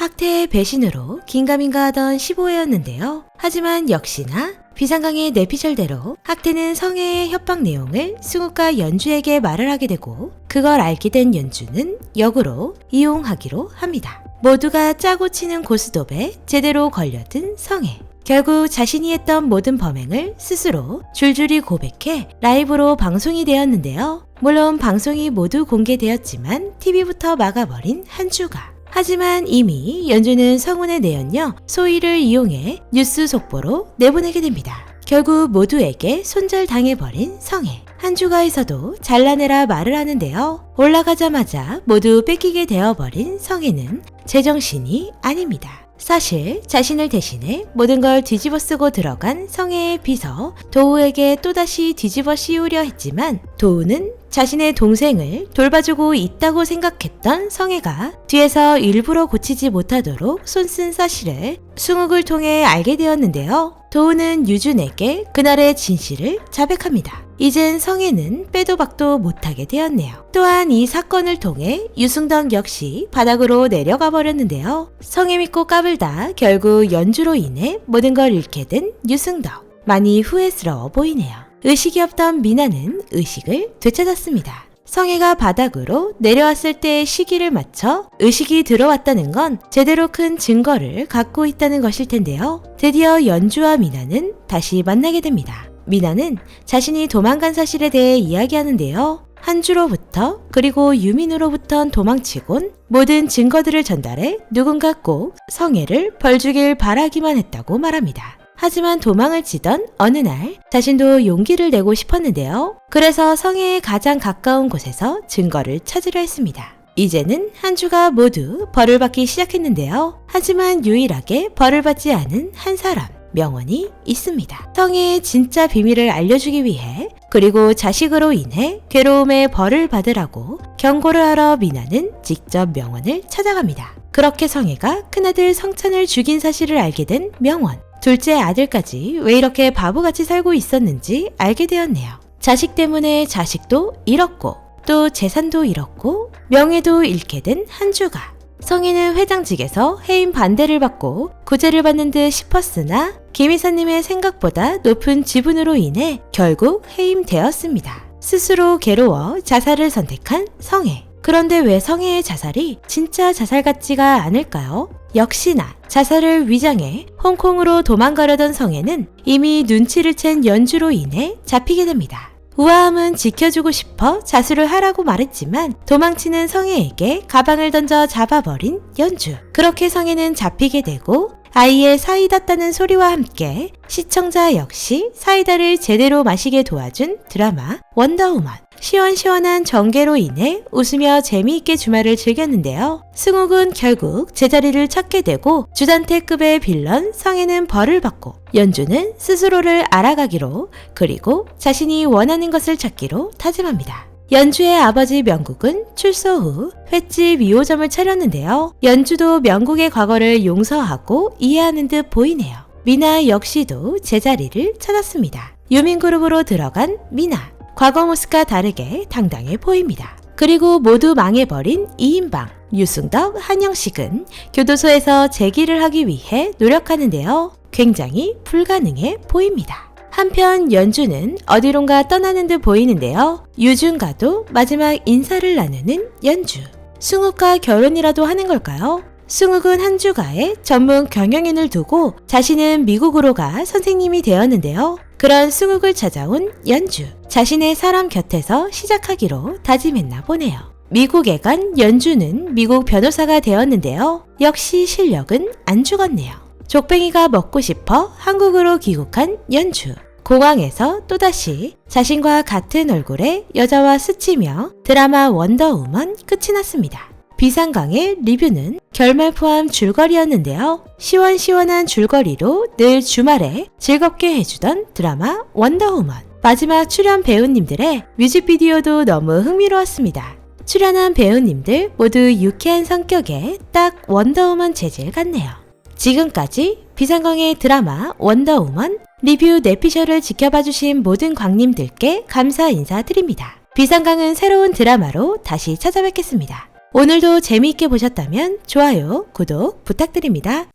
학태의 배신으로 긴가민가 하던 15회였는데요. 하지만 역시나 비상강의 내피셜대로 학태는 성혜의 협박 내용을 승욱과 연주에게 말을 하게 되고 그걸 알게 된 연주는 역으로 이용하기로 합니다. 모두가 짜고 치는 고스톱에 제대로 걸려든 성혜. 결국 자신이 했던 모든 범행을 스스로 줄줄이 고백해 라이브로 방송이 되었는데요. 물론 방송이 모두 공개되었지만 TV부터 막아버린 한주가. 하지만 이미 연주는 성훈의 내연녀 소희를 이용해 뉴스 속보로 내보내게 됩니다. 결국 모두에게 손절당해버린 성혜. 한주가에서도 잘라내라 말을 하는데요. 올라가자마자 모두 뺏기게 되어버린 성혜는 제정신이 아닙니다. 사실 자신을 대신해 모든 걸 뒤집어 쓰고 들어간 성혜의 비서 도우에게 또다시 뒤집어 씌우려 했지만 도우는 자신의 동생을 돌봐주고 있다고 생각했던 성혜가 뒤에서 일부러 고치지 못하도록 손쓴 사실을 승욱을 통해 알게 되었는데요. 도우는 유준에게 그날의 진실을 자백합니다. 이젠 성혜는 빼도 박도 못하게 되었네요. 또한 이 사건을 통해 유승덕 역시 바닥으로 내려가 버렸는데요. 성혜 믿고 까불다 결국 연주로 인해 모든 걸 잃게 된 유승덕. 많이 후회스러워 보이네요. 의식이 없던 미나는 의식을 되찾았습니다. 성혜가 바닥으로 내려왔을 때의 시기를 맞춰 의식이 들어왔다는 건 제대로 큰 증거를 갖고 있다는 것일 텐데요. 드디어 연주와 미나는 다시 만나게 됩니다. 미나는 자신이 도망간 사실에 대해 이야기하는데요. 한주로부터 그리고 유민으로부턴 도망치곤 모든 증거들을 전달해 누군가 꼭 성혜를 벌주길 바라기만 했다고 말합니다. 하지만 도망을 치던 어느 날 자신도 용기를 내고 싶었는데요. 그래서 성혜에 가장 가까운 곳에서 증거를 찾으려 했습니다. 이제는 한주가 모두 벌을 받기 시작했는데요. 하지만 유일하게 벌을 받지 않은 한 사람, 명원이 있습니다. 성혜의 진짜 비밀을 알려주기 위해 그리고 자식으로 인해 괴로움의 벌을 받으라고 경고를 하러 미나는 직접 명원을 찾아갑니다. 그렇게 성혜가 큰아들 성찬을 죽인 사실을 알게 된 명원. 둘째 아들까지 왜 이렇게 바보같이 살고 있었는지 알게 되었네요. 자식 때문에 자식도 잃었고 또 재산도 잃었고 명예도 잃게 된 한주가. 성희는 회장직에서 해임 반대를 받고 구제를 받는 듯 싶었으나 김 이사님의 생각보다 높은 지분으로 인해 결국 해임되었습니다. 스스로 괴로워 자살을 선택한 성혜. 그런데 왜 성혜의 자살이 진짜 자살 같지가 않을까요? 역시나 자살을 위장해 홍콩으로 도망가려던 성혜는 이미 눈치를 챈 연주로 인해 잡히게 됩니다. 우아함은 지켜주고 싶어 자수를 하라고 말했지만 도망치는 성혜에게 가방을 던져 잡아버린 연주. 그렇게 성혜는 잡히게 되고 아이의 사이다 따는 소리와 함께 시청자 역시 사이다를 제대로 마시게 도와준 드라마 원더우먼. 시원시원한 전개로 인해 웃으며 재미있게 주말을 즐겼는데요. 승욱은 결국 제자리를 찾게 되고 주단태급의 빌런 성혜는 벌을 받고 연주는 스스로를 알아가기로 그리고 자신이 원하는 것을 찾기로 다짐합니다. 연주의 아버지 명국은 출소 후 횟집 2호점을 차렸는데요. 연주도 명국의 과거를 용서하고 이해하는 듯 보이네요. 미나 역시도 제자리를 찾았습니다. 유민그룹으로 들어간 미나. 과거 모습과 다르게 당당해 보입니다. 그리고 모두 망해버린 2인방 유승덕, 한영식은 교도소에서 재기를 하기 위해 노력하는데요. 굉장히 불가능해 보입니다. 한편 연주는 어디론가 떠나는 듯 보이는데요. 유준과도 마지막 인사를 나누는 연주. 승욱과 결혼이라도 하는 걸까요? 승욱은 한주가에 전문 경영인을 두고 자신은 미국으로 가 선생님이 되었는데요. 그런 승욱을 찾아온 연주. 자신의 사람 곁에서 시작하기로 다짐했나 보네요. 미국에 간 연주는 미국 변호사가 되었는데요. 역시 실력은 안 죽었네요. 족뱅이가 먹고 싶어 한국으로 귀국한 연주. 공항에서 또다시 자신과 같은 얼굴의 여자와 스치며 드라마 원더우먼 끝이 났습니다. 비상강의 리뷰는 결말 포함 줄거리였는데요. 시원시원한 줄거리로 늘 주말에 즐겁게 해주던 드라마 원더우먼. 마지막 출연 배우님들의 뮤직비디오도 너무 흥미로웠습니다. 출연한 배우님들 모두 유쾌한 성격에 딱 원더우먼 재질 같네요. 지금까지 비상강의 드라마 원더우먼 리뷰 내피셜을 지켜봐주신 모든 광님들께 감사 인사드립니다. 비상강은 새로운 드라마로 다시 찾아뵙겠습니다. 오늘도 재미있게 보셨다면 좋아요, 구독 부탁드립니다.